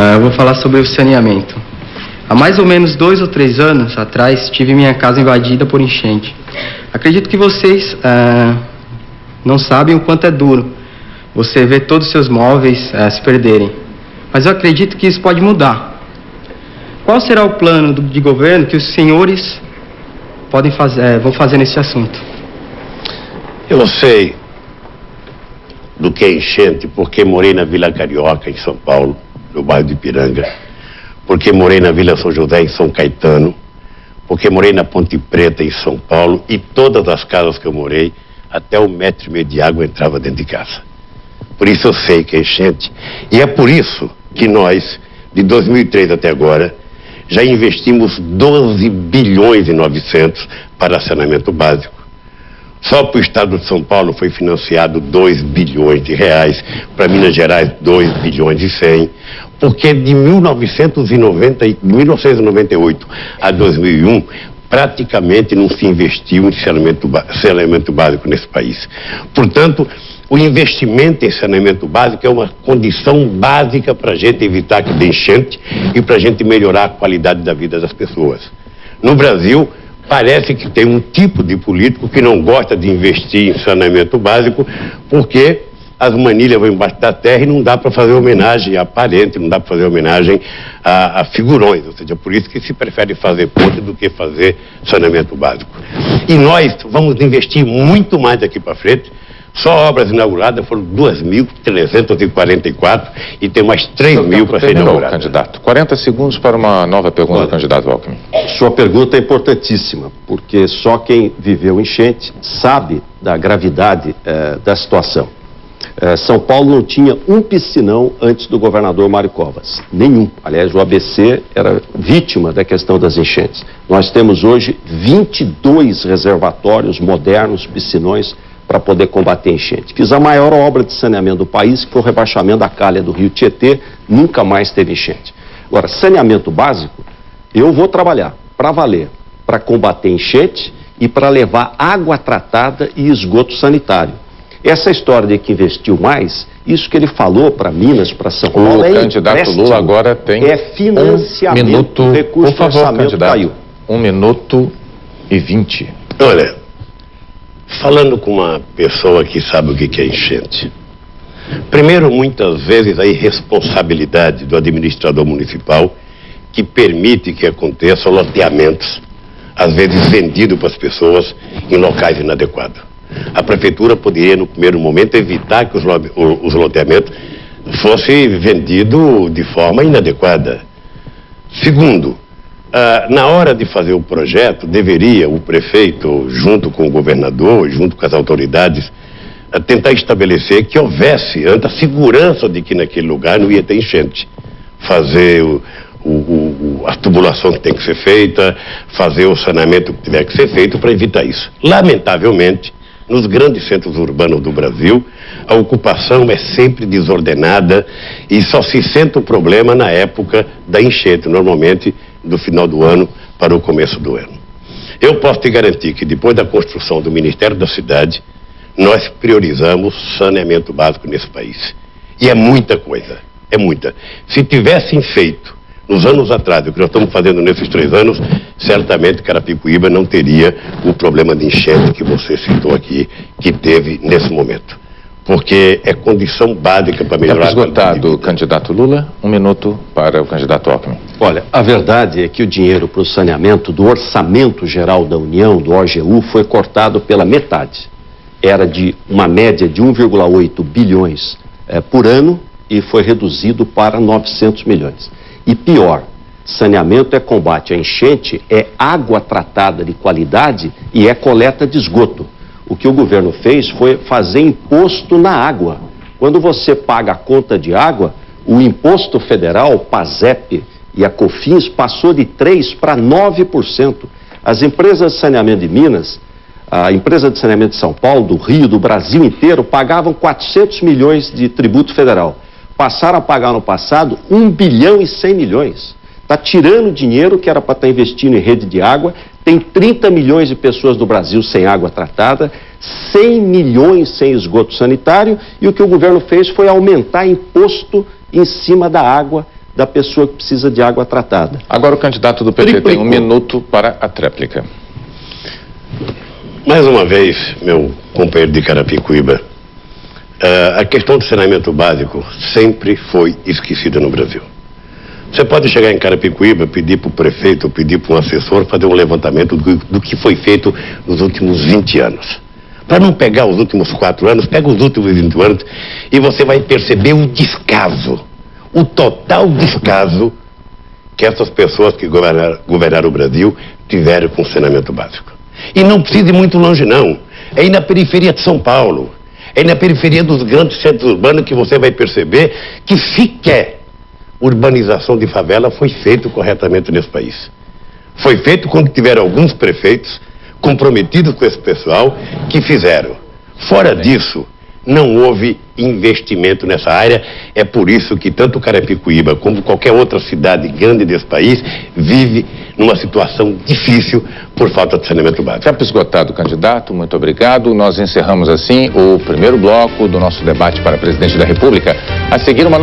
Eu vou falar sobre o saneamento. Há mais ou menos 2 ou 3 anos atrás, tive minha casa invadida por enchente. Acredito que vocês não sabem o quanto é duro você ver todos os seus móveis se perderem. Mas eu acredito que isso pode mudar. Qual será o plano de governo que os senhores vão fazer nesse assunto? Eu sei do que é enchente porque morei na Vila Carioca, em São Paulo, no bairro de Ipiranga, porque morei na Vila São José, em São Caetano, porque morei na Ponte Preta, em São Paulo, e todas as casas que eu morei, até 1,5 metro de água entrava dentro de casa. Por isso eu sei que é enchente. E é por isso que nós, de 2003 até agora, já investimos 12 bilhões e 900 para saneamento básico. Só para o estado de São Paulo foi financiado 2 bilhões de reais, para Minas Gerais 2 bilhões e 100, porque de 1998 a 2001, praticamente não se investiu em saneamento básico nesse país. Portanto, o investimento em saneamento básico é uma condição básica para a gente evitar que dê enchente e para a gente melhorar a qualidade da vida das pessoas. No Brasil, parece que tem um tipo de político que não gosta de investir em saneamento básico porque as manilhas vão embaixo da terra e não dá para fazer homenagem a parente, não dá para fazer homenagem a figurões, ou seja, por isso que se prefere fazer ponte do que fazer saneamento básico. E nós vamos investir muito mais daqui para frente. Só obras inauguradas foram 2.344 e tem mais 3.000 para ser inauguradas. Candidato. 40 segundos para uma nova pergunta do candidato Alckmin. Sua pergunta é importantíssima, porque só quem viveu enchente sabe da gravidade da situação. São Paulo não tinha um piscinão antes do governador Mário Covas. Nenhum. Aliás, o ABC era vítima da questão das enchentes. Nós temos hoje 22 reservatórios modernos, piscinões, para poder combater enchente. Fiz a maior obra de saneamento do país, que foi o rebaixamento da calha do Rio Tietê, nunca mais teve enchente. Agora, saneamento básico, eu vou trabalhar para valer, para combater enchente e para levar água tratada e esgoto sanitário. Essa história de que investiu mais, isso que ele falou para Minas, para São Paulo, o candidato Lula agora tem financiamento, 1 minuto, recurso por favor, do orçamento candidato. caiu. 1 minuto e 20. Olha, falando com uma pessoa que sabe o que é enchente. Primeiro, muitas vezes a irresponsabilidade do administrador municipal que permite que aconteçam loteamentos, às vezes vendidos para as pessoas em locais inadequados. A prefeitura poderia, no primeiro momento, evitar que os loteamentos fossem vendidos de forma inadequada. Segundo, na hora de fazer o projeto, deveria o prefeito, junto com o governador, junto com as autoridades, tentar estabelecer que houvesse antes a segurança de que naquele lugar não ia ter enchente. Fazer a tubulação que tem que ser feita, fazer o saneamento que tiver que ser feito para evitar isso. Lamentavelmente, nos grandes centros urbanos do Brasil, a ocupação é sempre desordenada e só se sente o problema na época da enchente, normalmente do final do ano para o começo do ano. Eu posso te garantir que depois da construção do Ministério da Cidade, nós priorizamos saneamento básico nesse país. E é muita coisa, é muita. Se tivessem feito nos anos atrás, o que nós estamos fazendo nesses 3 anos, certamente Carapicuíba não teria o problema de enchente que você citou aqui, que teve nesse momento. Porque é condição básica para melhorar a qualidade de vida. Esgotado, candidato Lula. 1 minuto para o candidato Alckmin. Olha, a verdade é que o dinheiro para o saneamento do Orçamento Geral da União, do OGU, foi cortado pela metade. Era de uma média de 1,8 bilhões por ano e foi reduzido para 900 milhões. E pior, saneamento é combate à enchente, é água tratada de qualidade e é coleta de esgoto. O que o governo fez foi fazer imposto na água. Quando você paga a conta de água, o imposto federal, PASEP e a COFINS passou de 3% para 9%. As empresas de saneamento de Minas, a empresa de saneamento de São Paulo, do Rio, do Brasil inteiro, pagavam 400 milhões de tributo federal. Passaram a pagar no passado 1 bilhão e 100 milhões. Está tirando dinheiro que era para estar investindo em rede de água. Tem 30 milhões de pessoas do Brasil sem água tratada, 100 milhões sem esgoto sanitário, e o que o governo fez foi aumentar imposto em cima da água da pessoa que precisa de água tratada. Agora o candidato do PT tem 1 minuto para a tréplica. Mais uma vez, meu companheiro de Carapicuíba, a questão do saneamento básico sempre foi esquecida no Brasil. Você pode chegar em Carapicuíba, pedir para o prefeito, ou pedir para um assessor fazer um levantamento do que foi feito nos últimos 20 anos. Para não pegar os últimos 4 anos, pega os últimos 20 anos e você vai perceber o descaso, o total descaso que essas pessoas que governaram o Brasil tiveram com o saneamento básico. E não precisa ir muito longe, não. É ir na periferia de São Paulo, é ir na periferia dos grandes centros urbanos que você vai perceber que sequer urbanização de favela foi feito corretamente nesse país. Foi feito quando tiveram alguns prefeitos comprometidos com esse pessoal que fizeram. Fora disso, não houve investimento nessa área. É por isso que tanto Carapicuíba como qualquer outra cidade grande desse país vive numa situação difícil por falta de saneamento básico. Tempo esgotado, candidato. Muito obrigado. Nós encerramos assim o primeiro bloco do nosso debate para presidente da República. A seguir, uma